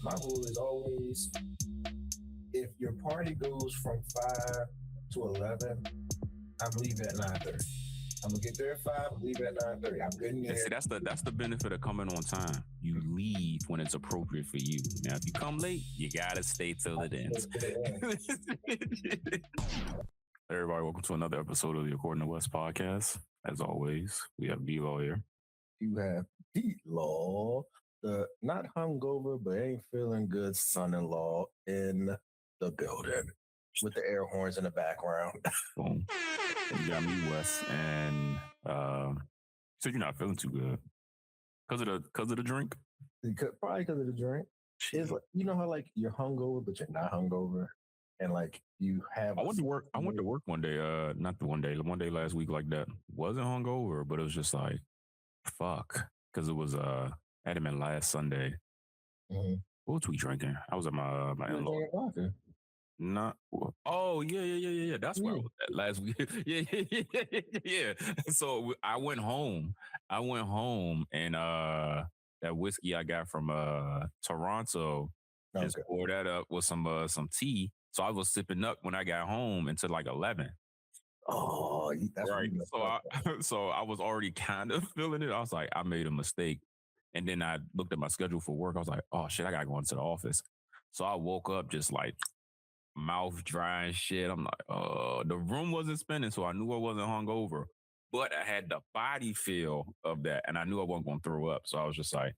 my rule is always, if your party goes from 5 to 11, I'm leaving at 9:30. I'm gonna get there at 5, leave at 9:30. I'm getting there. See, that's the benefit of coming on time. You leave when it's appropriate for you. Now, if you come late, you gotta stay till it ends. Everybody, welcome to another episode of the According to West podcast. As always, we have DeLaw here. You have DeLaw, the not hungover but ain't feeling good son-in-law in the building with the air horns in the background. Boom. You got me, Wes, and so you're not feeling too good because of the drink. Probably because of the drink. It's like, you know how like you're hungover but you're not hungover, and like you have. I went to work one day. One day last week like that. Wasn't hungover, but it was just like, fuck, because it was had been last Sunday. Mm-hmm. What was we drinking? I was at my in-law. Not. Oh yeah. That's where I was at last week. yeah. So I went home, and that whiskey I got from Toronto, just poured that up with some tea. So I was sipping up when I got home until like 11. Oh, that's right. So I was already kind of feeling it. I was like, I made a mistake, and then I looked at my schedule for work. I was like, oh shit, I gotta go into the office. So I woke up just like mouth dry and shit. I'm like, the room wasn't spinning, so I knew I wasn't hungover, but I had the body feel of that, and I knew I wasn't going to throw up. So I was just like,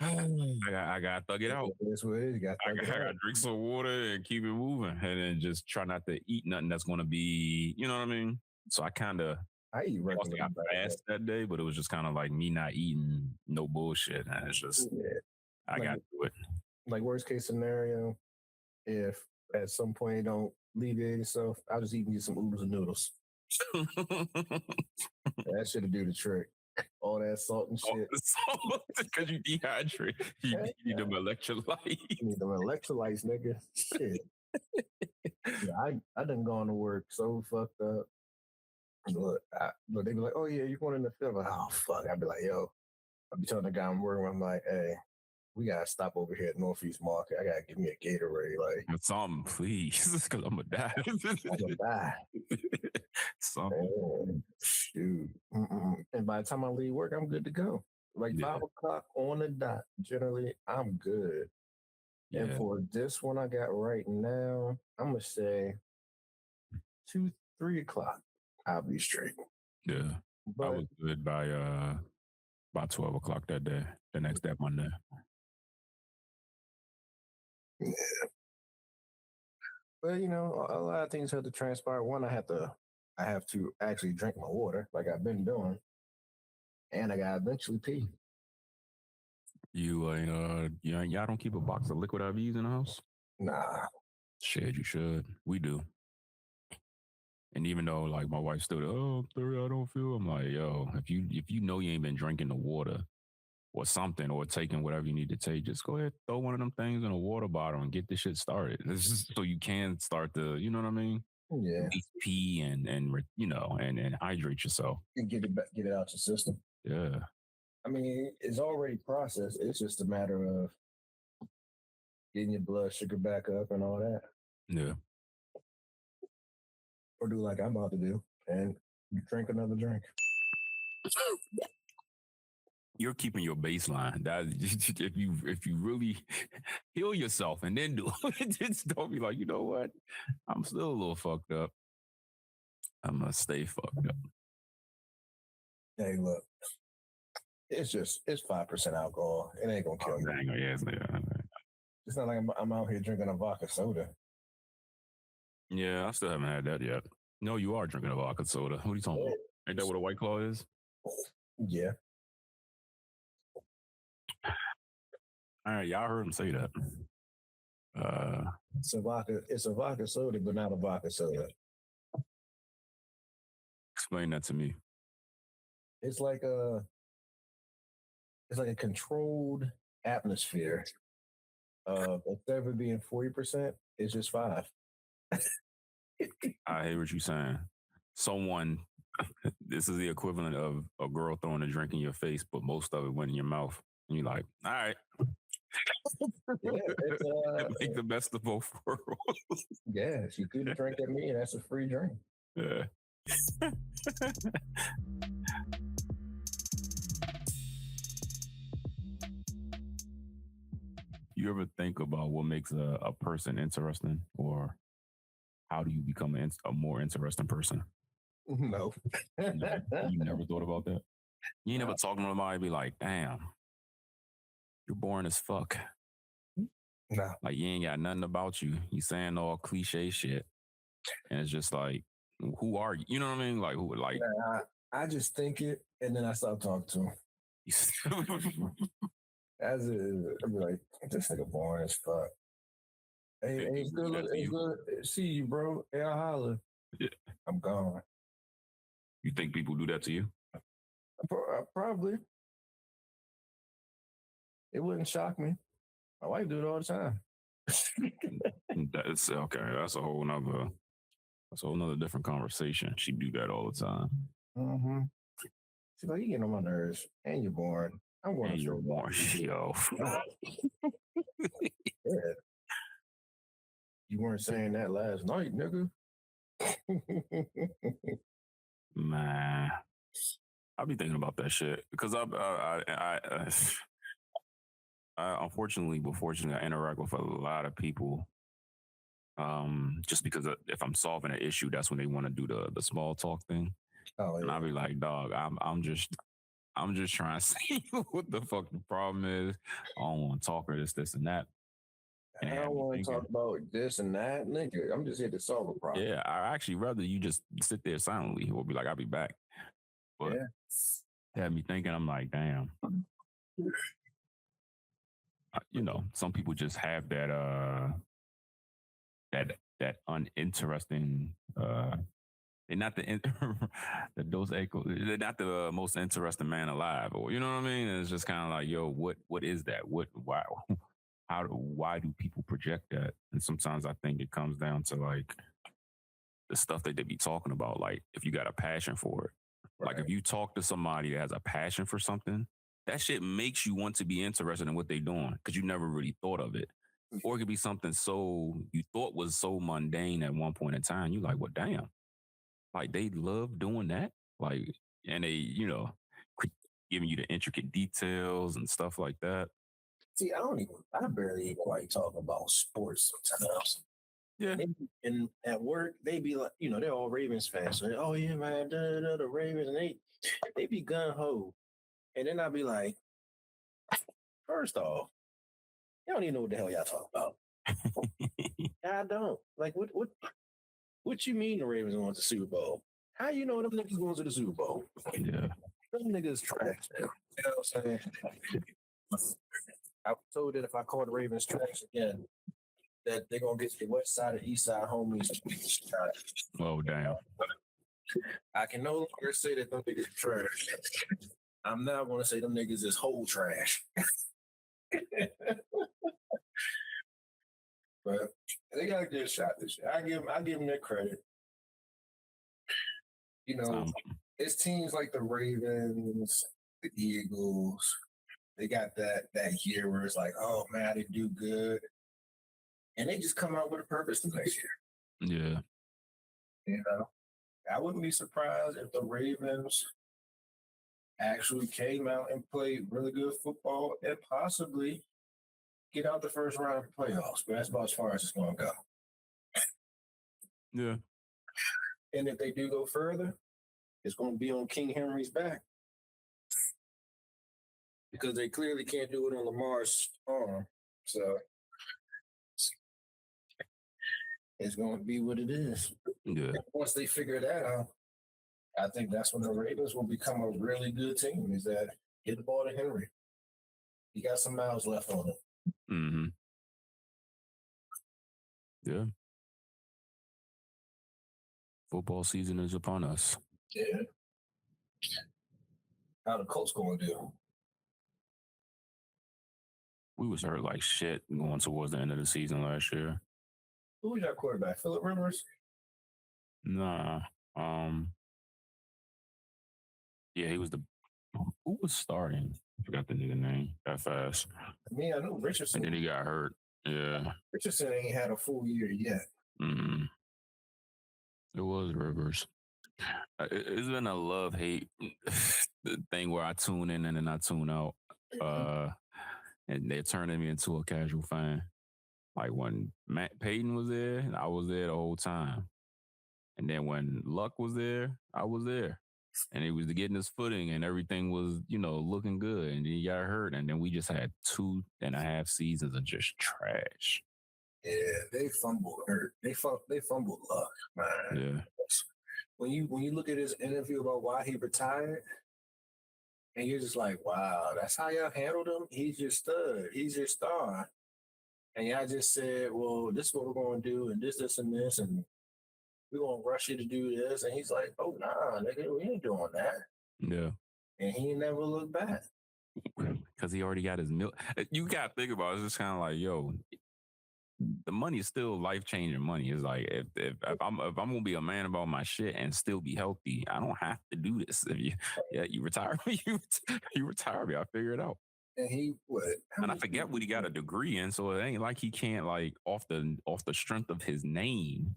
I got to thug it out. That's what it is. I got to drink some water and keep it moving, and then just try not to eat nothing that's going to be, you know what I mean? So I eat regularly fast that day, but it was just kind of like me not eating no bullshit, and it's just, I got to do it. Like worst case scenario, if at some point you don't alleviate yourself, I'll just eat some oodles and noodles. That should do the trick. All that salt and shit. Because you dehydrate. You need them electrolytes. You need them electrolytes, nigga. Shit. I done gone to work so fucked up. Look, they be like, oh yeah, you're going in the field. Like, oh fuck. I'd be like, yo. I'd be telling the guy I'm working with, I'm like, hey, we gotta stop over here at Northeast Market. I gotta give me a Gatorade, like something, please, because I'm gonna die. I'm gonna die. Something. Shoot. And by the time I leave work, I'm good to go. Like 5 o'clock on the dot. Generally, I'm good. Yeah. And for this one I got right now, I'm gonna say 2-3 o'clock. I'll be straight. Yeah, but I was good by about 12 o'clock that day. The next day, Monday. Yeah. But you know, a lot of things have to transpire. One, I have to actually drink my water like I've been doing, and I gotta eventually pee. Y'all don't keep a box of liquid IVs in the house? Nah. Shit, you should. We do. And even though like my wife still, I don't feel. I'm like, yo, if you know you ain't been drinking the water or something, or taking whatever you need to take, just go ahead, throw one of them things in a water bottle and get this shit started. This is so you can start to, you know what I mean? Yeah. Pee and hydrate yourself. And get it out your system. Yeah. I mean, it's already processed. It's just a matter of getting your blood sugar back up and all that. Yeah. Or do like I'm about to do and drink another drink. You're keeping your baseline. That if you really heal yourself and then do it, just don't be like, you know what? I'm still a little fucked up. I'm gonna stay fucked up. Hey, look, it's 5% alcohol. It ain't gonna kill me. It's not like I'm out here drinking a vodka soda. Yeah, I still haven't had that yet. No, you are drinking a vodka soda. What are you talking about? Ain't that what a White Claw is? Yeah. All right, y'all heard him say that. It's a vodka soda, but not a vodka soda. Explain that to me. It's like a controlled atmosphere. Instead of it being 40%, it's just 5. I hear what you're saying. This is the equivalent of a girl throwing a drink in your face, but most of it went in your mouth. And you're like, all right. it's make the best of both worlds. Yes, you threw the drink at me, and that's a free drink. Yeah. You ever think about what makes a person interesting, or how do you become a more interesting person? No. You never thought about that? You never talk to somebody be like, damn, you're boring as fuck. No. Like, you ain't got nothing about you. You saying all cliche shit. And it's just like, who are you? You know what I mean? Like, who, like, I just think it, and then I stop talking to him. As it, I'd be like, this nigga boring as fuck. Hey, it's good. It's good. See you, bro. Hey, I'll holler. Yeah. I'm gone. You think people do that to you? Probably. It wouldn't shock me. My wife do it all the time. That's okay. That's a whole nother different conversation. She do that all the time. Mm-hmm. She's like, you getting on my nerves, and you're boring. I'm going. And you're boring, yo. Yeah. You weren't saying that last night, nigga. Man, I be thinking about that shit because I unfortunately, but fortunately, I interact with a lot of people. Just because if I'm solving an issue, that's when they want to do the small talk thing. Oh, yeah. And I'll be like, dog, I'm just trying to see what the fuck the problem is. I don't want to talk or this and that. And I don't want to talk about this and that, nigga. I'm just here to solve a problem. Yeah, I actually rather you just sit there silently or be like, I'll be back. But had me thinking, I'm like, damn. Some people just have that uninteresting. They're not they're not the most interesting man alive, or you know what I mean. And it's just kind of like, yo, what is that? Why do people project that? And sometimes I think it comes down to like the stuff that they be talking about. Like if you got a passion for it, like if you talk to somebody that has a passion for something, that shit makes you want to be interested in what they're doing because you never really thought of it. Or it could be something so you thought was so mundane at one point in time. You like, well, damn, like they love doing that. Like, and they, giving you the intricate details and stuff like that. See, I barely quite talk about sports sometimes. Yeah. And at work, they be like, they're all Ravens fans. So, oh yeah, man, the Ravens, and they be gun ho. And then I'll be like, first off, you don't even know what the hell y'all talk about. I don't. Like, what you mean the Ravens going to the Super Bowl? How you know them niggas going to the Super Bowl? Yeah. Them niggas trash. You know what I'm saying? I was told that if I call the Ravens trash again, that they're going to get the west side and east side homies. Oh, damn. I can no longer say that them niggas trash. I'm now going to say them niggas is whole trash. But they got a good shot this year. I give them their credit. It's teams like the Ravens, the Eagles. They got that year where it's like, oh man, they do good, and they just come out with a purpose the next year. Yeah. I wouldn't be surprised if the Ravens actually came out and played really good football and possibly get out the first round of the playoffs. But that's about as far as it's going to go. Yeah. And if they do go further, it's going to be on King Henry's back. Because they clearly can't do it on Lamar's arm. So it's going to be what it is. Yeah. And once they figure that out, I think that's when the Ravens will become a really good team, is that get the ball to Henry. He got some miles left on it. Mm-hmm. Yeah. Football season is upon us. Yeah. How the Colts going to do? We was hurt like shit going towards the end of the season last year. Who was your quarterback? Phillip Rivers? Nah. Yeah, he was who was starting? Forgot the nigga name that fast. I mean, I know Richardson. And then he got hurt. Yeah. Richardson ain't had a full year yet. Mm-hmm. It was Rivers. It's been a love-hate thing where I tune in and then I tune out. And they're turning me into a casual fan. Like when Matt Payton was there, I was there the whole time. And then when Luck was there, I was there. And he was getting his footing and everything was, looking good. And then he got hurt. And then we just had 2.5 seasons of just trash. Yeah, they fumbled hurt. They fumbled Luck, man. Yeah. When you look at his interview about why he retired, and you're just like, wow, that's how y'all handled him? He's your stud. He's your star. And y'all just said, well, this is what we're going to do, and this, and this, and we're going to rush you to do this. And he's like, oh, nah, nigga, we ain't doing that. Yeah. And he never looked back. Because he already got his milk. You got to think about it. It's just kind of like, yo, the money is still life-changing money. It's like, if I'm going to be a man about my shit and still be healthy, I don't have to do this. If you retire me, you retire me. I'll figure it out. And he would. And I forget what he got a degree in, so it ain't like he can't, like, off the strength of his name,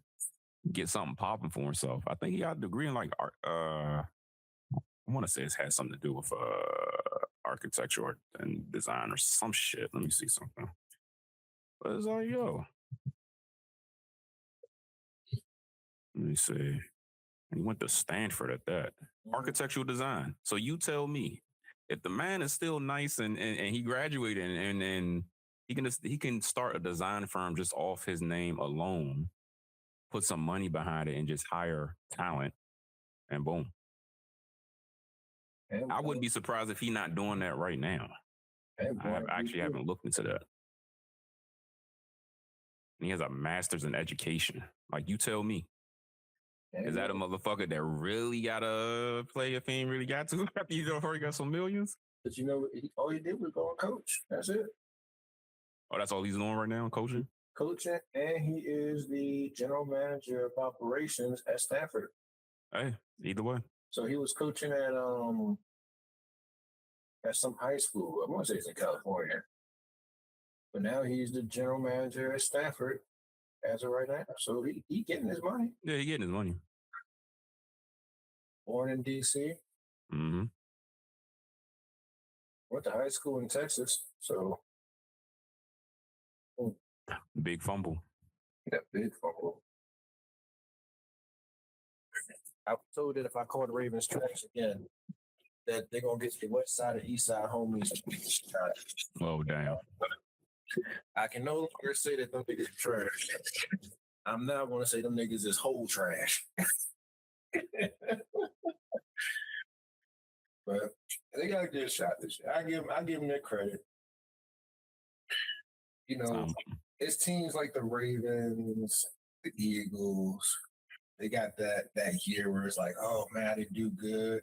get something popping for himself. I think he got a degree in, like, I want to say it has something to do with architecture and design or some shit. Let me see something. But it's like, yo. Let me see. He went to Stanford at that. Architectural design. So you tell me, if the man is still nice and he graduated and he can start a design firm just off his name alone, put some money behind it and just hire talent, and boom. I wouldn't be surprised if he's not doing that right now. I actually haven't looked into that. And he has a master's in education. Like, you tell me. Is that a motherfucker that really got to play if he ain't really got to after he's already got some millions? But all he did was go and coach. That's it. Oh, that's all he's doing right now, coaching? Coaching, and he is the general manager of operations at Stanford. Hey, either way. So he was coaching at some high school. I want to say it's in California. But now he's the general manager at Stanford as of right now. So he getting his money. Yeah, he getting his money. Born in D.C. Mm-hmm. Went to high school in Texas. So. Big fumble. Yeah, big fumble. I was told that if I call the Ravens trash again, that they're going to get the west side and east side homies. Oh, damn. I can no longer say that them niggas are trash. I'm now going to say them niggas is whole trash. But they got a good shot this year. I give them their credit. It's teams like the Ravens, the Eagles. They got that year where it's like, oh man, they do good,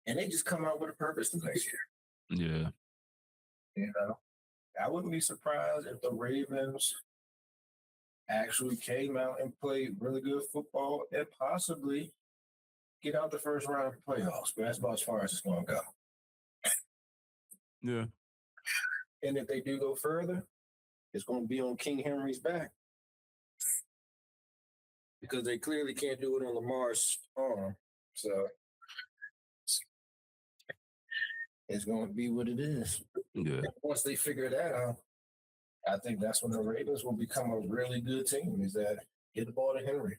and they just come out with a purpose the next year. Yeah. I wouldn't be surprised if the Ravens actually came out and played really good football and possibly get out the first round of the playoffs. But that's about as far as it's going to go. Yeah. And if they do go further, it's going to be on King Henry's back. Because they clearly can't do it on Lamar's arm. So it's going to be what it is. Yeah. Once they figure that out, I think that's when the Ravens will become a really good team, is that get the ball to Henry.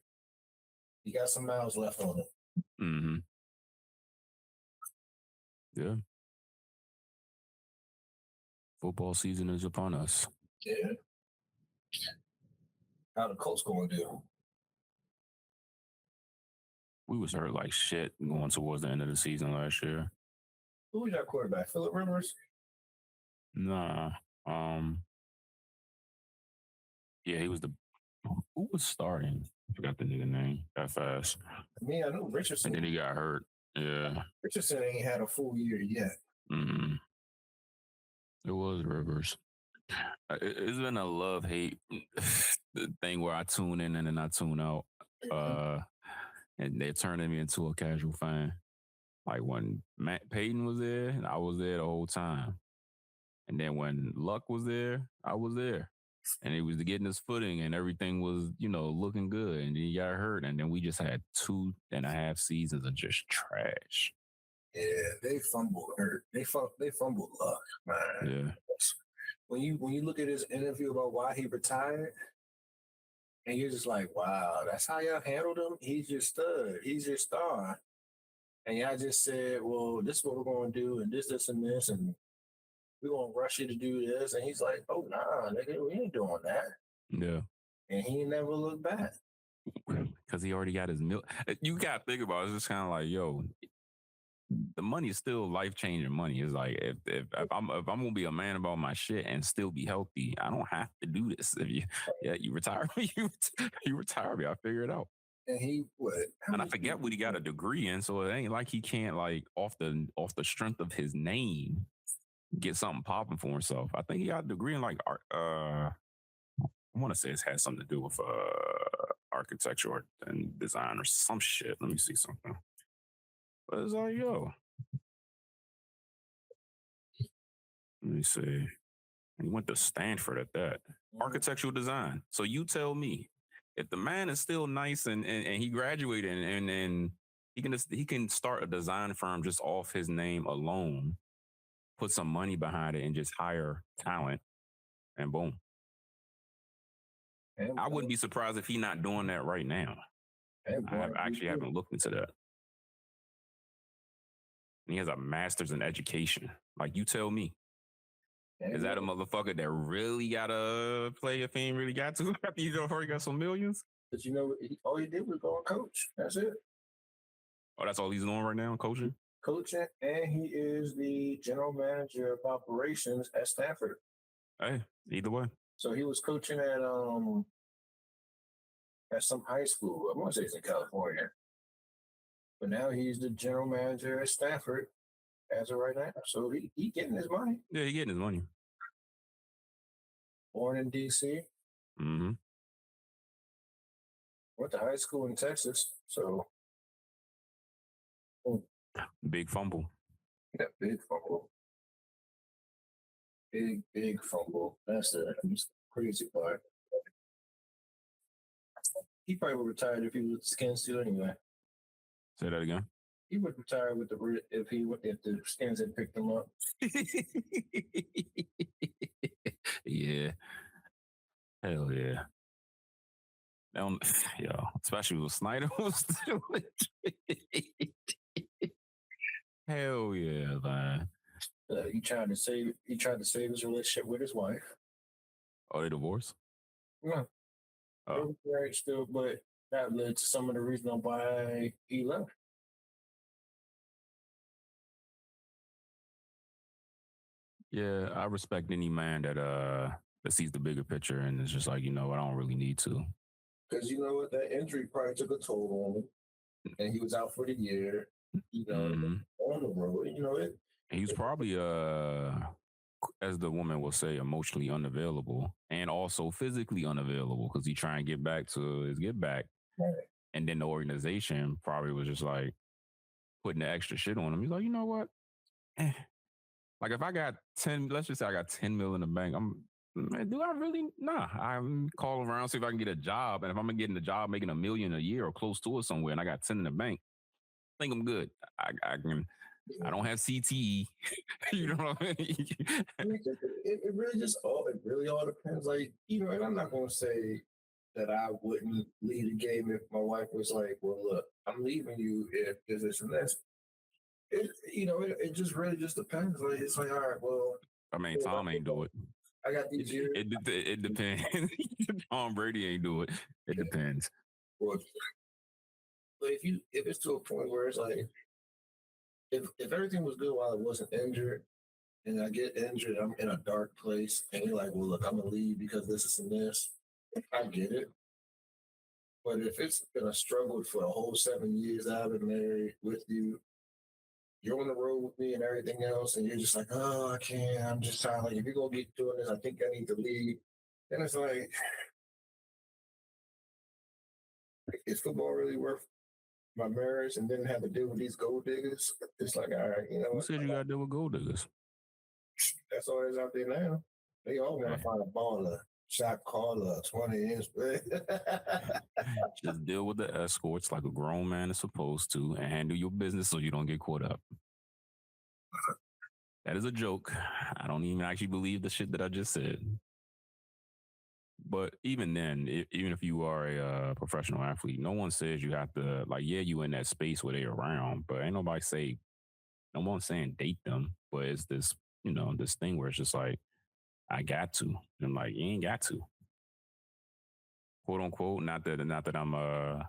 He got some miles left on it. Mm-hmm. Yeah. Football season is upon us. Yeah. How the Colts going to do? We was hurt like shit going towards the end of the season last year. Who was our quarterback? Phillip Rivers? Nah. Yeah, he was who was starting? I forgot the nigga name that fast. I know Richardson. And then he got hurt. Yeah. Richardson ain't had a full year yet. Mm-hmm. It was Rivers. It's been a love-hate thing where I tune in and then I tune out. And they're turning me into a casual fan. Like when Matt Payton was there, and I was there the whole time. And then when Luck was there, I was there. And he was getting his footing and everything was, looking good. And then he got hurt. And then we just had 2.5 seasons of just trash. Yeah, they fumbled hurt. They fumbled Luck, man. Yeah. When you look at his interview about why he retired, and you're just like, wow, that's how y'all handled him? He's your stud. He's your star. And y'all just said, well, this is what we're going to do, and this, and this, and we're going to rush you to do this. And he's like, oh, nah, nigga, we ain't doing that. Yeah. And he never looked back. Because he already got his meal. You got to think about it. It's just kind of like, yo, the money is still life-changing money. It's like, if I'm going to be a man about my shit and still be healthy, I don't have to do this. If you retire me, you retire me. I figure it out. And and I forget what he got a degree in, so it ain't like he can't, like, off the strength of his name, get something popping for himself. I think he got a degree in, like, art. I want to say it has something to do with architecture and design or some shit. Let me see something. But it's like, yo. Let me see. He went to Stanford at that. Architectural design. So you tell me, if the man is still nice and he graduated and he can start a design firm just off his name alone, put some money behind it and just hire talent, and boom. I wouldn't be surprised if he's not doing that right now. I haven't looked into that. And he has a master's in education. Like, you tell me. Is that a motherfucker that really got to play if he ain't really got to? After he already got some millions? But all he did was go and coach. That's it. Oh, that's all he's doing right now, coaching? Coaching, and he is the general manager of operations at Stanford. Hey, either way. So he was coaching at some high school. I want to say it's in California. But now he's the general manager at Stanford as of right now. So he getting his money. Yeah, he getting his money. Born in D.C. Mm-hmm. Went to high school in Texas. So. Big fumble. Yeah, big fumble. Big fumble. That's the crazy part. He probably would retire if he was Skins too anyway. Say that again. He would retire with if the Skins had picked him up. Yeah. Hell yeah. Especially with Snyder was still hell yeah, man. He tried to save his relationship with his wife. Oh, they divorced? No. They were married still, but that led to some of the reason why he left. Yeah, I respect any man that sees the bigger picture and is just like, I don't really need to. Because you know what, that injury probably took a toll on him, and he was out for the year. On the road, he was probably as the woman will say, emotionally unavailable and also physically unavailable because he trying to get back to his get back. Right. And then the organization probably was just like putting the extra shit on him. He's like, you know what? Like if I got let's just say I got 10 mil in the bank, do I really? Nah, I'm calling around, see if I can get a job. And if I'm getting a job making $1 million a year or close to it somewhere and I got 10 in the bank, I think I'm good. I don't have CTE. You know what I mean? It really all depends. Like, and I'm not going to say that I wouldn't leave the game if my wife was like, well, look, I'm leaving you if this and this. It just really just depends. Like, it's like, all right, well. I mean, Tom ain't do it. I got these years. It depends. Tom Brady ain't do it. It depends. Well, but if it's to a point where it's like, if everything was good while I wasn't injured, and I get injured, I'm in a dark place, and you're like, well, look, I'm gonna leave because this and this. I get it. But if it's been a struggle for a whole 7 years I've been married with you, you're on the road with me and everything else, and you're just like, oh, I can't. I'm just trying. Like, if you're gonna get doing this, I think I need to leave. And it's like, is football really worth my marriage and didn't have to deal with these gold diggers. It's like, all right, you know Who what? said you got to deal with gold diggers? That's all that's out there now. They all want to find a baller, shot caller, 20-inch. Just deal with the escorts like a grown man is supposed to and handle your business so you don't get caught up. That is a joke. I don't even actually believe the shit that I just said. But even then, even if you are a professional athlete, no one says you have to, like, yeah, you in that space where they're around, but ain't nobody say, no one's saying date them. But it's this, this thing where it's just like, I got to. And I'm like, you ain't got to. Quote unquote, not that I'm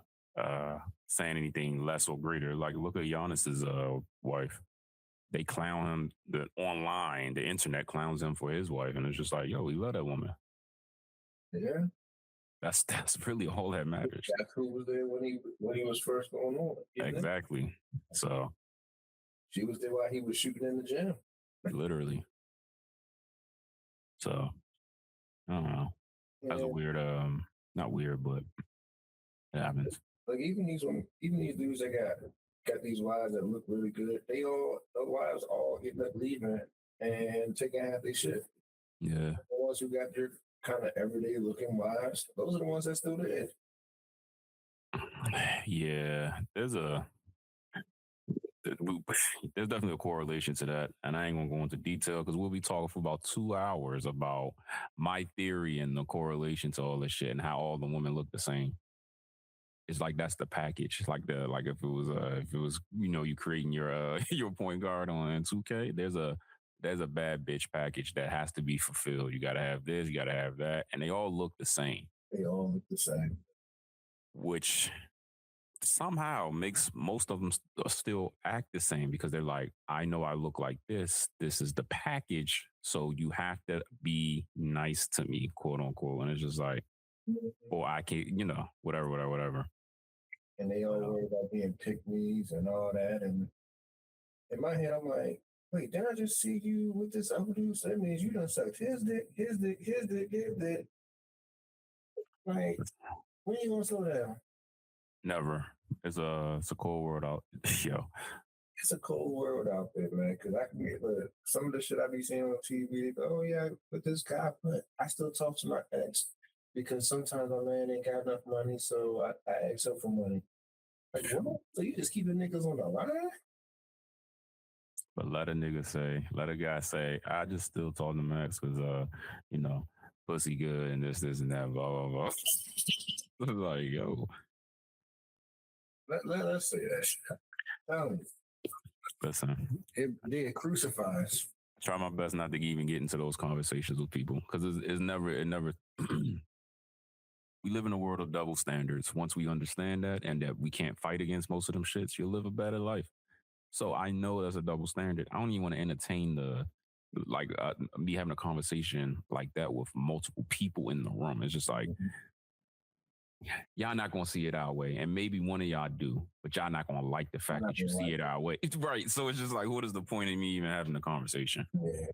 saying anything less or greater. Like, look at Giannis's wife. They clown him online, the internet clowns him for his wife, and it's just like, yo, we love that woman. Yeah. That's really all that matters. That's who was there when he was first going on. Exactly. So she was there while he was shooting in the gym. Literally. So I don't know. That's a weird, not weird, but it happens. Like even these dudes that got these wives that look really good, the wives all ended up leaving and taking half their shit. Yeah. The ones who got their kind of everyday looking wives, those are the ones that still there. Yeah, there's definitely a correlation to that, and I ain't gonna go into detail because we'll be talking for about 2 hours about my theory and the correlation to all this shit and how all the women look the same. It's like that's the package. It's like if it was you creating your your point guard on 2K, there's a bad bitch package that has to be fulfilled. You got to have this, you got to have that, and they all look the same. They all look the same, which somehow makes most of them still act the same because they're like, I know I look like this. This is the package. So you have to be nice to me, quote unquote. And it's just like, or I can't, whatever. And they all worry about being pick-me's and all that. And in my head, I'm like, wait, didn't I just see you with this other dude? So that means you done sucked his dick. Like, when are you gonna slow down? Never. It's a cold world out. Yo. It's a cold world out there, man. Because I can get some of the shit I be seeing on TV. Oh yeah, with this guy, but I still talk to my ex because sometimes my man ain't got enough money, so I ask her for money. Like, what? So you just keeping niggas on the line? But let a guy say, I just still talk to my ex because pussy good and this and that, blah blah blah. Like, yo. Let's say that shit. Listen, it crucifies. I try my best not to even get into those conversations with people because it never. We live in a world of double standards. Once we understand that and that we can't fight against most of them shits, you'll live a better life. So I know that's a double standard. I don't even want to entertain me having a conversation like that with multiple people in the room. It's just like, y'all not gonna see it our way, and maybe one of y'all do, but y'all not gonna like the fact that you see it our way. It's right. So it's just like, what is the point of me even having the conversation? Yeah.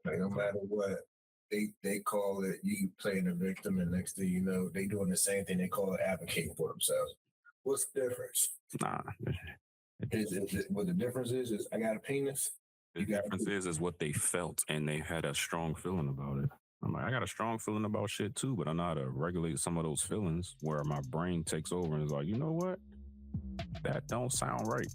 Like, no matter what, they call it you playing the victim, and next thing you know, they doing the same thing. They call it advocating for themselves. What's the difference? Nah. What the difference is I got a penis. The difference is what they felt, and they had a strong feeling about it. I'm like, I got a strong feeling about shit too, but I know how to regulate some of those feelings where my brain takes over and is like, you know what? That don't sound right.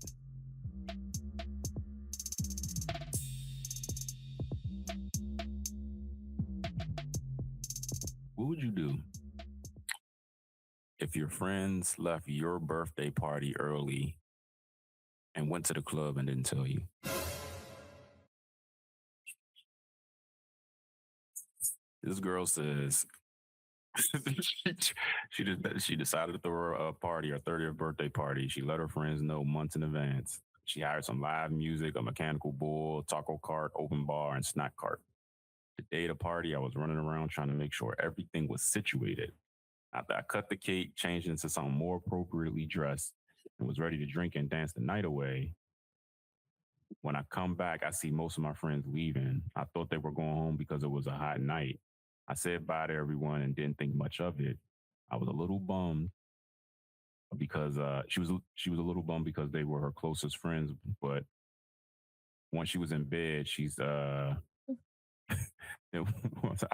What would you do if your friends left your birthday party early and went to the club and didn't tell you? This girl says she decided to throw a party, her 30th birthday party. She let her friends know months in advance. She hired some live music, a mechanical bull, taco cart, open bar, and snack cart. The day of the party, I was running around trying to make sure everything was situated. After I cut the cake, changed into something more appropriately dressed, and was ready to drink and dance the night away, when I come back, I see most of my friends leaving. I thought they were going home because it was a hot night. I said bye to everyone and didn't think much of it. I was a little bummed, because she was a little bummed because they were her closest friends. But once she was in bed, she's I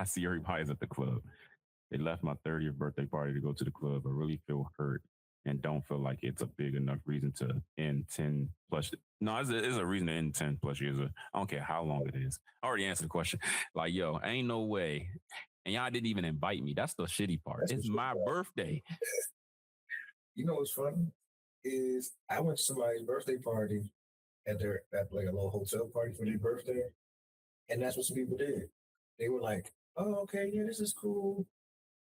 see everybody's at the club. They left my 30th birthday party to go to the club. I really feel hurt and don't feel like it's a big enough reason to end 10 plus. No, it's a reason to end 10 plus years. I don't care how long it is. I already answered the question. Like, yo, ain't no way. And y'all didn't even invite me. That's the shitty part. It's my birthday. You know what's funny is I went to somebody's birthday party at like a little hotel party for their birthday, and that's what some people did. They were like, "Oh, okay, yeah, this is cool,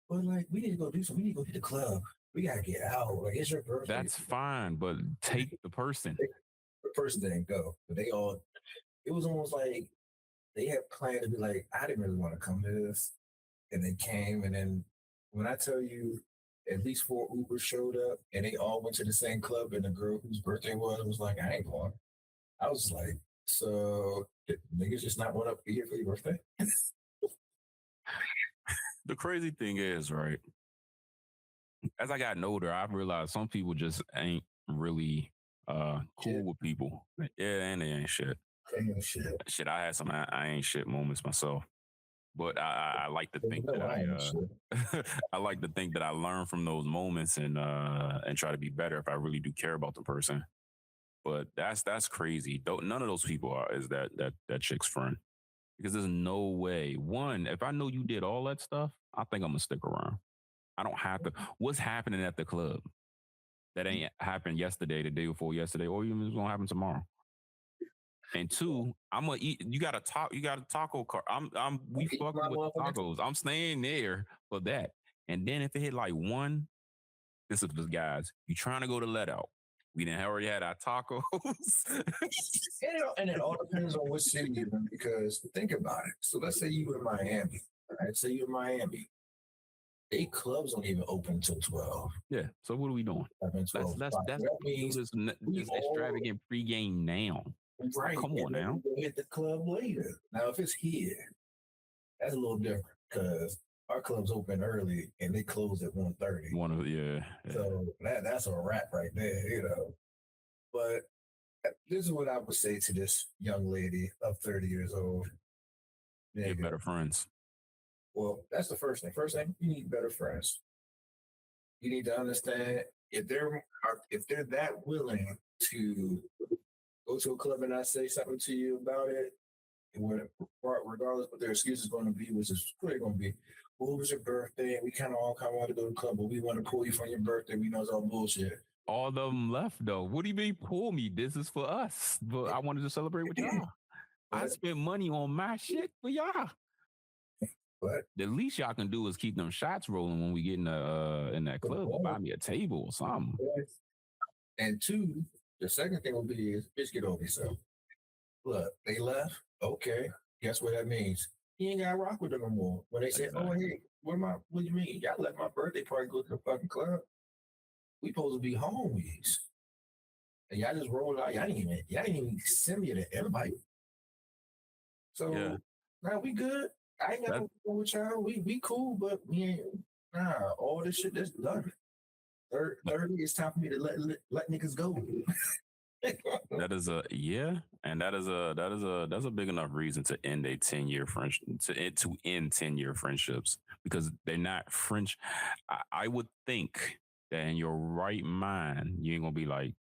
but like we need to go do something. We need to go to the club. We gotta get out. Like it's your birthday." That's fine, but take the person. The person didn't go, but they all. It was almost like they had planned to be like, "I didn't really want to come to this," and they came, and then when I tell you at least 4 Ubers showed up and they all went to the same club and the girl whose birthday was like, I ain't going. I was like, so niggas just not want to be here for your birthday? The crazy thing is, right, as I got older, I've realized some people just ain't really cool with people. Yeah, and they ain't shit. Shit, I had some I ain't shit moments myself. But I like to think that I like to think that I learn from those moments and try to be better if I really do care about the person. But that's crazy. None of those people is that chick's friend, because there's no way. One, if I know you did all that stuff, I think I'm gonna stick around. I don't have to. What's happening at the club that ain't happened yesterday, the day before yesterday, or even it's gonna happen tomorrow? And 2, I'm gonna eat. You got a taco cart. We fucking with tacos. I'm staying there for that. And then if it hit like 1, this is the guys. You trying to go to let out? We didn't already had our tacos. and it all depends on which city you're in, because think about it. So let's say you were in Miami. Right? Say you're in Miami. They clubs don't even open until 12. Yeah. So what are we doing? That means this extravagant pregame now. Right. Come on now. We'll hit the club later. Now, if it's here, that's a little different because our clubs open early and they close at 1:30. Yeah. So that's a wrap right there, you know. But this is what I would say to this young lady of 30 years old. Get better friends. Well, that's the first thing. First thing, you need better friends. You need to understand if they're that willing to go to a club and I say something to you about it, regardless what their excuse is going to be, which is really going to be, well, it was your birthday, and we kind of want to go to the club, but we want to pull you from your birthday. We know it's all bullshit. All of them left, though. What do you mean pull me? This is for us. But I wanted to celebrate with y'all. I spent money on my shit for y'all. But the least y'all can do is keep them shots rolling when we get in that club. Buy me a table or something. And 2, the second thing will be is, bitch, get over yourself. Look, they left. Okay, guess what that means? You ain't got to rock with them no more. When they say, oh, hey, what do you mean? Y'all left my birthday party, go to the fucking club. We supposed to be homies. And y'all just rolled out. Y'all didn't even send me the invite. So now we good. I ain't got to go with y'all. We cool, but we ain't. Nah, all this shit that's done. 30, it's time for me to let niggas go. That is a big enough reason to end a 10-year friendship, to end 10-year friendships, because they're not French. I would think that in your right mind, you ain't gonna be like,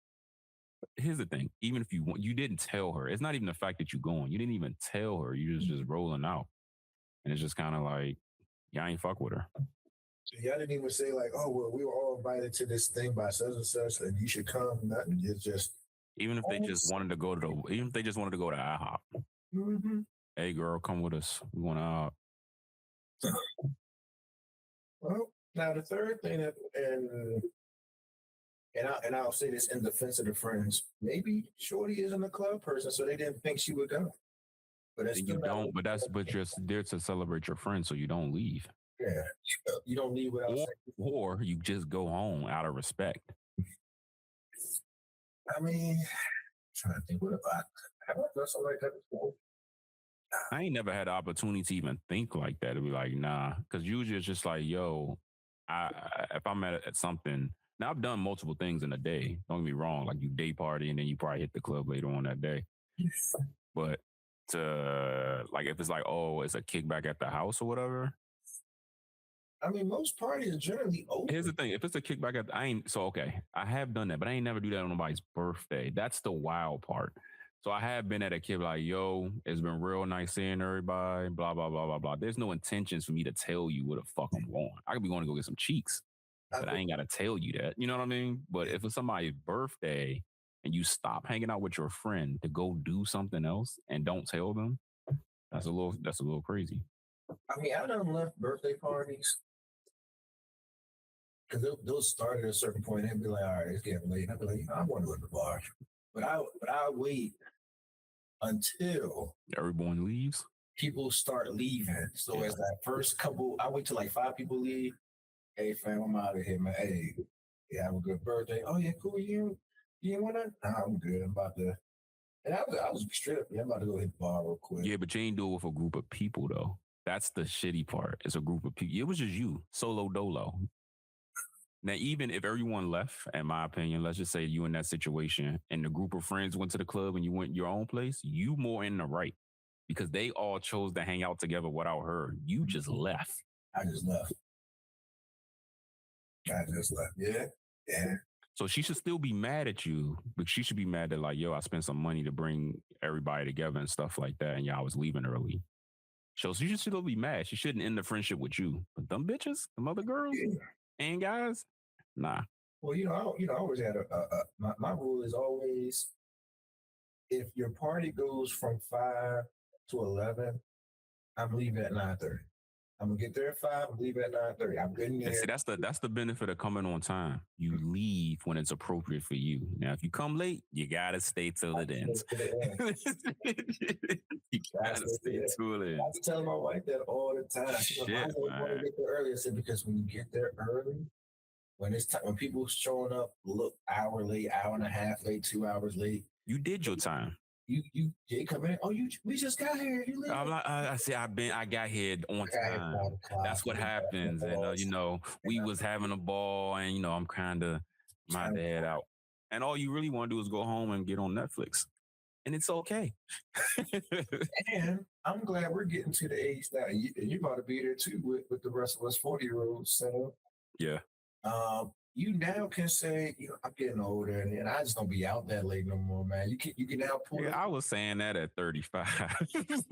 here's the thing, even if you didn't tell her, it's not even the fact that you're going, you didn't even tell her, you just rolling out. And it's just kind of like, y'all ain't fuck with her. Y'all didn't even say like, oh, well, we were all invited to this thing by such and such, and you should come. Nothing. It's just even if they just wanted to go to IHOP. Mm-hmm. Hey, girl, come with us. We want out. Well, now the third thing that, and I'll say this in defense of the friends, maybe Shorty isn't a club person, so they didn't think she would go. But you don't. But you're there to celebrate your friends, so you don't leave. Yeah, you don't leave without saying. Or you just go home out of respect. I mean, I'm trying to think, have I done something like that before? I ain't never had the opportunity to even think like that. To be like, nah, because usually it's just like, yo, if I'm at something, Now, I've done multiple things in a day. Don't get me wrong. Like you day party and then you probably hit the club later on that day. But to like, if it's like, oh, it's a kickback at the house or whatever. I mean, most parties are generally open. Here's the thing. If it's a kickback at I have done that, but I ain't never do that on nobody's birthday. That's the wild part. So I have been at a kid like, yo, it's been real nice seeing everybody, blah, blah, blah, blah, blah. There's no intentions for me to tell you what the fuck I'm going. I could be going to go get some cheeks, but I ain't got to tell you that. You know what I mean? But if it's somebody's birthday and you stop hanging out with your friend to go do something else and don't tell them, that's a little crazy. I mean, I done left birthday parties because they'll start at a certain point and be like, all right, it's getting late. And I'll be like, I want to go to the bar. But I wait until everyone leaves. People start leaving. So as that first couple, I wait till like 5 people leave. Hey fam, I'm out of here, man. Hey, have a good birthday. Oh yeah, cool. You want to? Nah, I'm good. I'm about to. And I was straight up. Yeah, I'm about to go hit the bar real quick. Yeah, but you ain't do it with a group of people though. That's the shitty part. It's a group of people. It was just you, solo dolo. Now, even if everyone left, in my opinion, let's just say you in that situation and the group of friends went to the club and you went your own place, you more in the right because they all chose to hang out together without her. You just left. I just left. Yeah. So she should still be mad at you, but she should be mad that like, yo, I spent some money to bring everybody together and stuff like that. And y'all was leaving early. So she should still be mad. She shouldn't end the friendship with you. But them bitches, them other girls and guys, nah. Well, I always had my rule is always if your party goes from 5 to 11, I'm leaving at 9:30. I'm gonna get there at 5 and leave at 9:30. I'm getting there. See, that's the benefit of coming on time. You leave when it's appropriate for you. Now, if you come late, you gotta stay till it ends. You gotta stay till it ends. I tell my wife that all the time. I want to get there early. I said because when you get there early, when it's time, when people showing up, look hour late, hour and a half late, 2 hours late, you did your time. You come in. Oh, we just got here. You I'm like, I got here on time. That's what happens. And we was having a ball, and I'm kind of my dad out. And all you really want to do is go home and get on Netflix, and it's okay. And I'm glad we're getting to the age now. You're about to be there too with the rest of us 40-year-olds. So yeah. You now can say, I'm getting older, and I just don't be out that late no more, man. You can now pull. Yeah, I was saying that at 35 because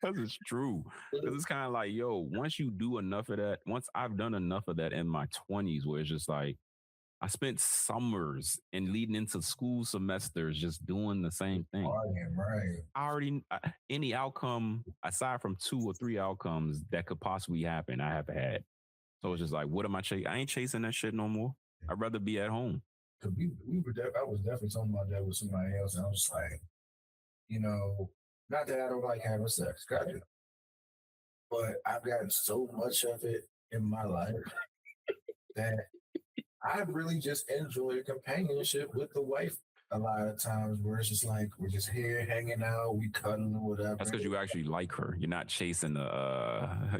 it's true. Because it's kind of like, yo, once you do enough of that, once I've done enough of that in my 20s, where it's just like I spent summers and leading into school semesters just doing the same thing. Right. I already any outcome aside from 2 or 3 outcomes that could possibly happen, I have had. So it's just like, what am I chasing? I ain't chasing that shit no more. I'd rather be at home. I was definitely talking about that with somebody else. And I was like, not that I don't like having sex, got it. But I've gotten so much of it in my life that I really just enjoy the companionship with the wife a lot of times where it's just like, we're just here hanging out, we cuddling or whatever. That's because you actually like her. You're not chasing a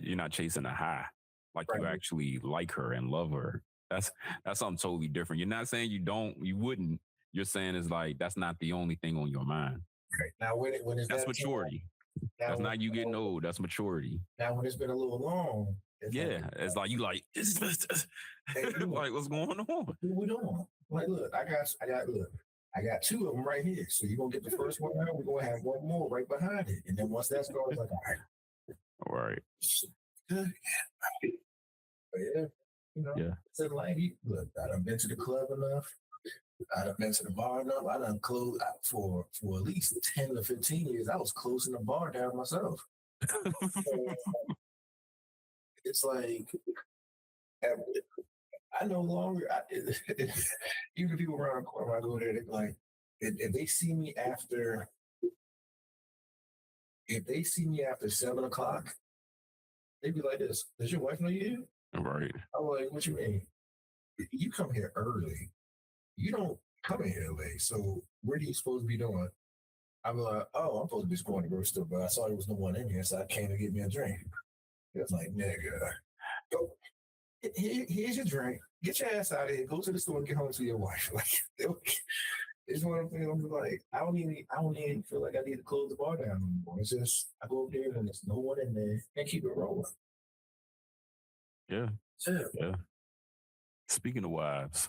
high. Like you actually like her and love her. That's something totally different. You're not saying you wouldn't. You're saying it's like that's not the only thing on your mind. Right. Now when it's maturity. That's not you getting old. That's maturity. Now when it's been a little long. It's like you like it's like what's going on? What we doing? Like look, I got 2 of them right here. So you're gonna get the first one out. We're gonna have one more right behind it. And then once that's gone, it's like all right. Good. But it's a life. Look, I done been to the club enough. I done been to the bar enough. I done closed for at least 10 to 15 years. I was closing the bar down myself. So, it's like I no longer. Even people around the corner, when I go there, they're like, if they see me after 7 o'clock. They'd be like this. Does your wife know you? Right. I'm like, what you mean? You come here early. You don't come in here late. So what are you supposed to be doing? I'm like, oh, I'm supposed to be just going to grocery store, but I saw there was no one in here, so I came to get me a drink. It's like, nigga, go. Here's your drink. get your ass out of here. Go to the store and get home to your wife. Like it's one of the things I'm like, I don't even feel like I need to close the bar down anymore. It's just I go up there and there's no one in there and keep it rolling. Yeah. Speaking of wives,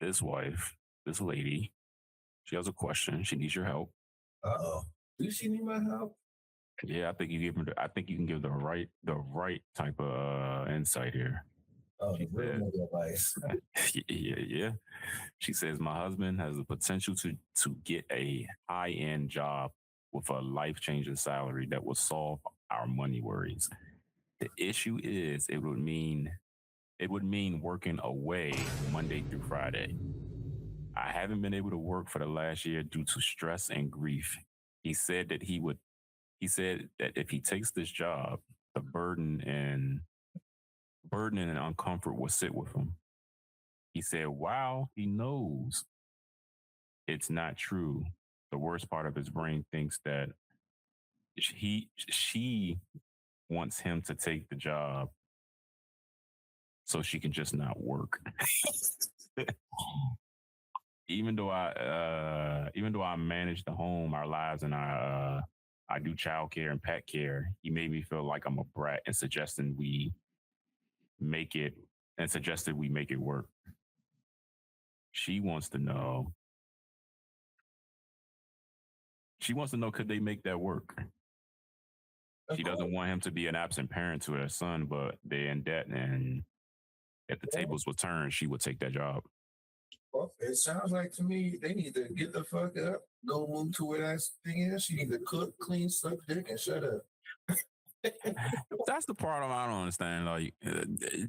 this lady, she has a question. She needs your help. Do she need my help? Yeah, I think you can give the right type of insight here. Oh, the real advice. Yeah. She says my husband has the potential to get a high-end job with a life-changing salary that will solve our money worries. The issue is it would mean working away Monday through Friday. I haven't been able to work for the last year due to stress and grief. He said that if he takes this job, the burden and uncomfort will sit with him. He said, wow, he knows it's not true. The worst part of his brain thinks that she wants him to take the job so she can just not work. Even though I manage the home, our lives, and I do childcare and pet care, he made me feel like I'm a brat and suggested we make it work. She wants to know could they make that work? She doesn't want him to be an absent parent to her son, but they're in debt, and if the tables were turned, she would take that job. Well, it sounds like to me they need to get the fuck up, go move to where that thing is. She need to cook, clean, suck dick, and shut up. That's the part I don't understand. Like,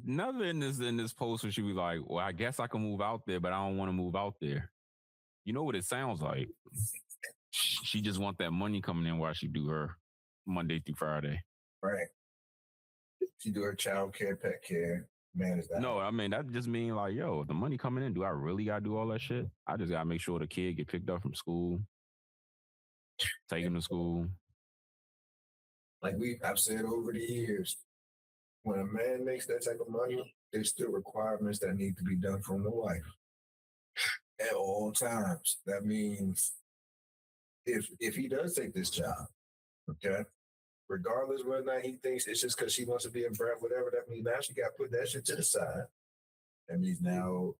never in this post where she was like, "Well, I guess I can move out there, but I don't want to move out there." You know what it sounds like? She just want that money coming in while she do her Monday through Friday. Right. She do her child care, pet care, manage that. No, I mean that just mean like, yo, if the money coming in, do I really gotta do all that shit? I just gotta make sure the kid get picked up from school, take him to school. Like I've said over the years, when a man makes that type of money, there's still requirements that need to be done from the wife at all times. That means if he does take this job, okay, regardless whether or not he thinks it's just because she wants to be a brat, whatever, that means now she got to put that shit to the side. That means now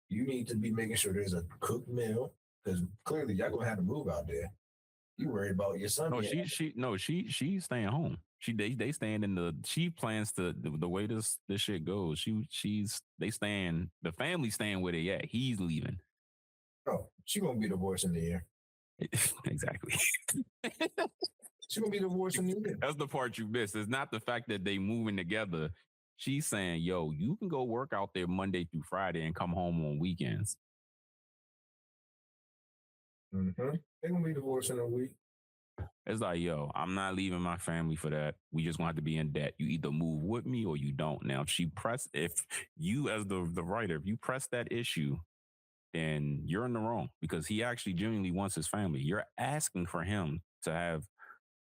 you need to be making sure there's a cooked meal because clearly y'all gonna have to move out there. You worry about your son. No, she's staying home. They staying in the. She plans to the way this shit goes. They staying. The family staying where they at. He's leaving. Oh, she gonna be divorced in the year. Exactly. She gonna be divorced in the year. That's the part you missed. It's not the fact that they moving together. She's saying, "Yo, you can go work out there Monday through Friday and come home on weekends." Mm-hmm. They're gonna be divorced in a week. It's like, yo, I'm not leaving my family for that. We just want to be in debt. You either move with me or you don't. Now, if you as the writer, if you press that issue, then you're in the wrong because he actually genuinely wants his family. You're asking for him to have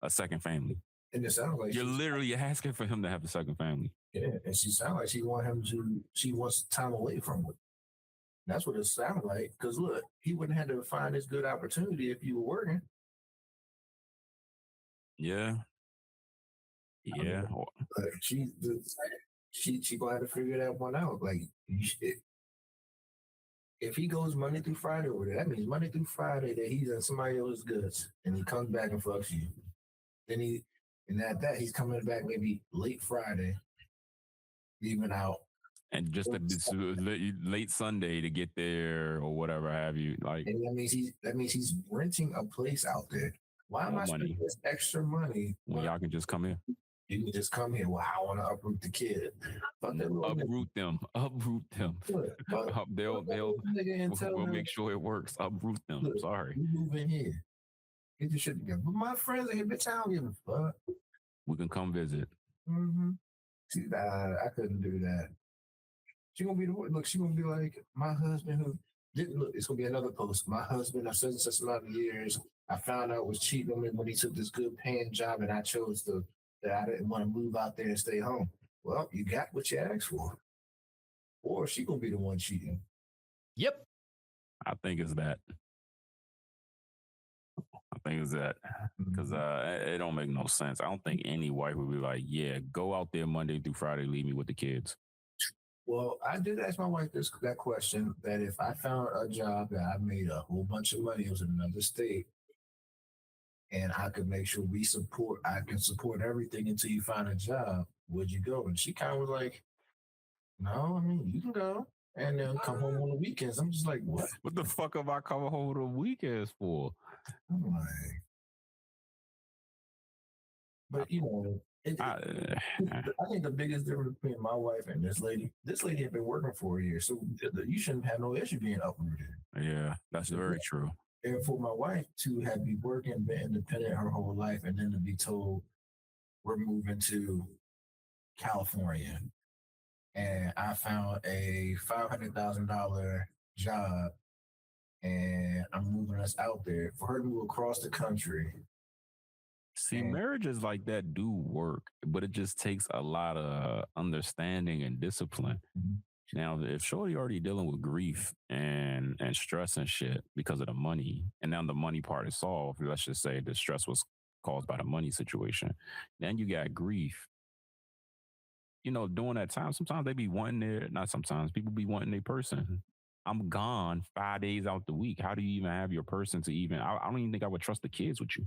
a second family. And it sounds like you're literally asking for him to have a second family. Yeah, and she sounds like she wants time away from it. That's what it sounds like. Because look, he wouldn't have to find this good opportunity if you were working. Yeah. Yeah. She gonna have to figure that one out. Like, if he goes Monday through Friday over there, that means Monday through Friday that he's in somebody else's goods, and he comes back and fucks you. Then at that he's coming back maybe late Friday, leaving out, and just late Sunday to get there or whatever have you. Like, and that means he's renting a place out there. Why am I spending this extra money when y'all can just come here? You can just come here. Well, I want to uproot the kid. Uproot them. We'll make sure it works. Uproot them. Look, sorry. You move in here. Get your shit together. But my friends are here, bitch. I don't give a fuck. We can come visit. Mm-hmm. See, I couldn't do that. She's gonna be like my husband who didn't look. It's gonna be another post. My husband, I've said such a lot of years. I found out was cheating on me when he took this good paying job, and I chose that I didn't want to move out there and stay home. Well, you got what you asked for. or she gonna be the one cheating. Yep. I think it's that. Because it don't make no sense. I don't think any wife would be like, yeah, go out there Monday through Friday, leave me with the kids. Well, I did ask my wife that question, that if I found a job that I made a whole bunch of money, it was in another state, and I could make sure I can support everything until you find a job, would you go? And she kind of was like, no, I mean, you can go and then come home on the weekends. I'm just like, what? What the fuck am I coming home on the weekends for? I'm like, but you know, I think the biggest difference between my wife and this lady had been working for a year, so you shouldn't have no issue being uprooted. Yeah, that's very true. And for my wife to have been working, been independent her whole life, and then to be told we're moving to California, and I found a $500,000 job, and I'm moving us out there, for her to move across the country. See, marriages like that do work, but it just takes a lot of understanding and discipline. Mm-hmm. Now, if Shorty already dealing with grief and stress and shit because of the money, and now the money part is solved, let's just say the stress was caused by the money situation, then you got grief. You know, during that time, sometimes they be wanting people be wanting their person. I'm gone 5 days out the week. How do you even have your person to even, I don't even think I would trust the kids with you.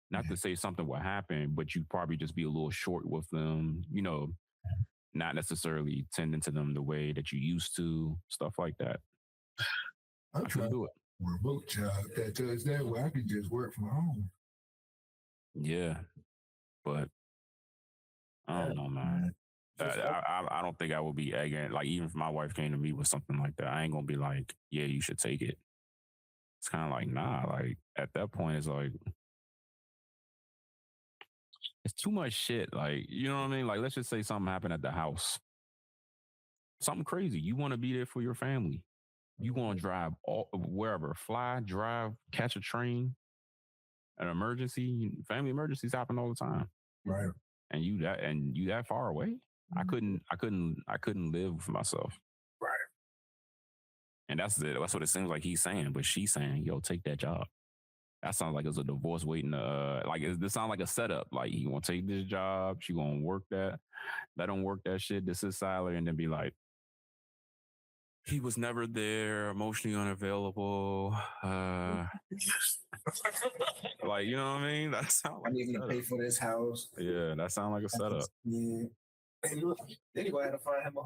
Not to say something will happen, but you probably just be a little short with them, you know, not necessarily tending to them the way that you used to, stuff like that. I'm trying to do it. We're a book job that does that where I can just work from home. Yeah, but I don't know, man. I don't think I would be egging, like, even if my wife came to me with something like that, I ain't gonna be like, yeah, you should take it. It's kind of like, nah, like at that point, it's like, it's too much shit. Like, you know what I mean? Like, let's just say something happened at the house. Something crazy. You want to be there for your family. You want to drive wherever, fly, drive, catch a train. An emergency, family emergencies happen all the time. Right. And you that far away? I couldn't live for myself. Right. And that's what it seems like he's saying. But she's saying, yo, take that job. That sounds like it's a divorce waiting to, this sounds like a setup. Like, he gonna take this job, she gonna work that, let him work that shit, this is salary, and then be like, he was never there, emotionally unavailable. Like, you know what I mean? That sounds like I need to pay for this house. Yeah, that sounds like a setup. Yeah. And look, then you're gonna have to find him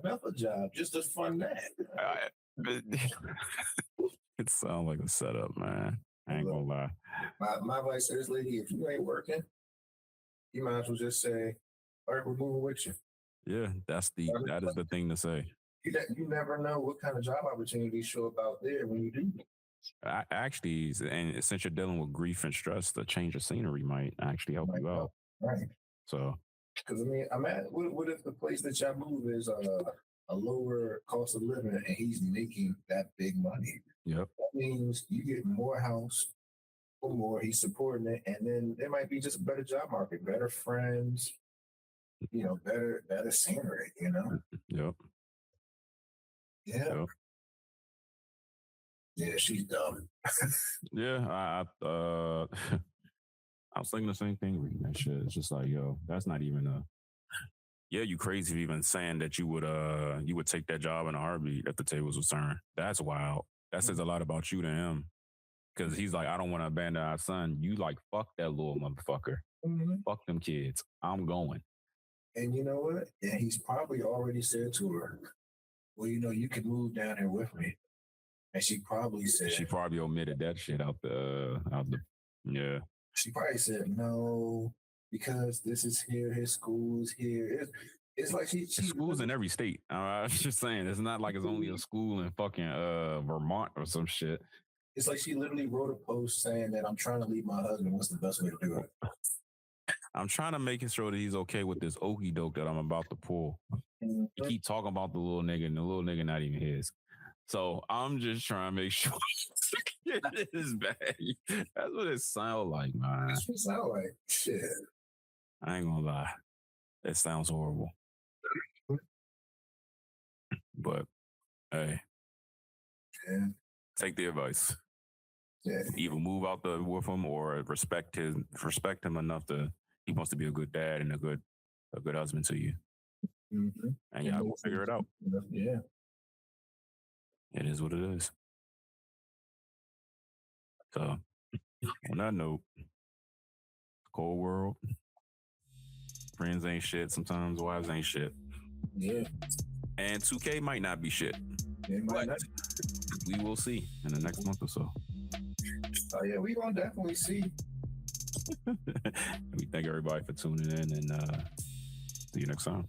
another job just to fund that. It sounds like a setup, man. I ain't gonna lie. My advice to this lady, if you ain't working, you might as well just say, all right, we're moving with you. Yeah, that is the thing to say. You never know what kind of job opportunities show up out there when you do. Actually, and since you're dealing with grief and stress, the change of scenery might actually help you out. Right. So, because I mean, what if the place that y'all move is a lower cost of living and he's making that big money? Yep. That means you get more house or more. He's supporting it, and then there might be just a better job market, better friends, you know, better scenery. You know. Yep. Yeah. Yep. Yeah, she's dumb. Yeah, I was thinking the same thing reading that shit. It's just like, yo, that's not even yeah, you crazy for even saying that you would take that job in a heartbeat if the tables was turned. That's wild. That says a lot about you to him. Because he's like, I don't want to abandon our son. You like, fuck that little motherfucker. Mm-hmm. Fuck them kids. I'm going. And you know what? Yeah, he's probably already said to her, well, you know, you can move down here with me. And she probably said, she probably omitted that shit out the yeah. She probably said no, because this is here, his school's here. It's like she schools in every state. I was just saying, it's not like it's only a school in fucking Vermont or some shit. It's like she literally wrote a post saying that I'm trying to leave my husband. What's the best way to do it? I'm trying to make sure that he's okay with this okie doke that I'm about to pull. Mm-hmm. You keep talking about the little nigga, and the little nigga not even his. So I'm just trying to make sure it is bad. That's what it sounds like, man. That's what it sounds like. Shit. I ain't gonna lie. It sounds horrible. But hey, take the advice. Yeah. Either move out with him or respect him enough to he wants to be a good dad and a good husband to you. Mm-hmm. And y'all go figure it out. Yeah. It is what it is. So on that note, cold world. Friends ain't shit. Sometimes wives ain't shit. Yeah. And 2K might not be shit. But we will see in the next month or so. Oh yeah, we gonna definitely see. We thank everybody for tuning in and see you next time.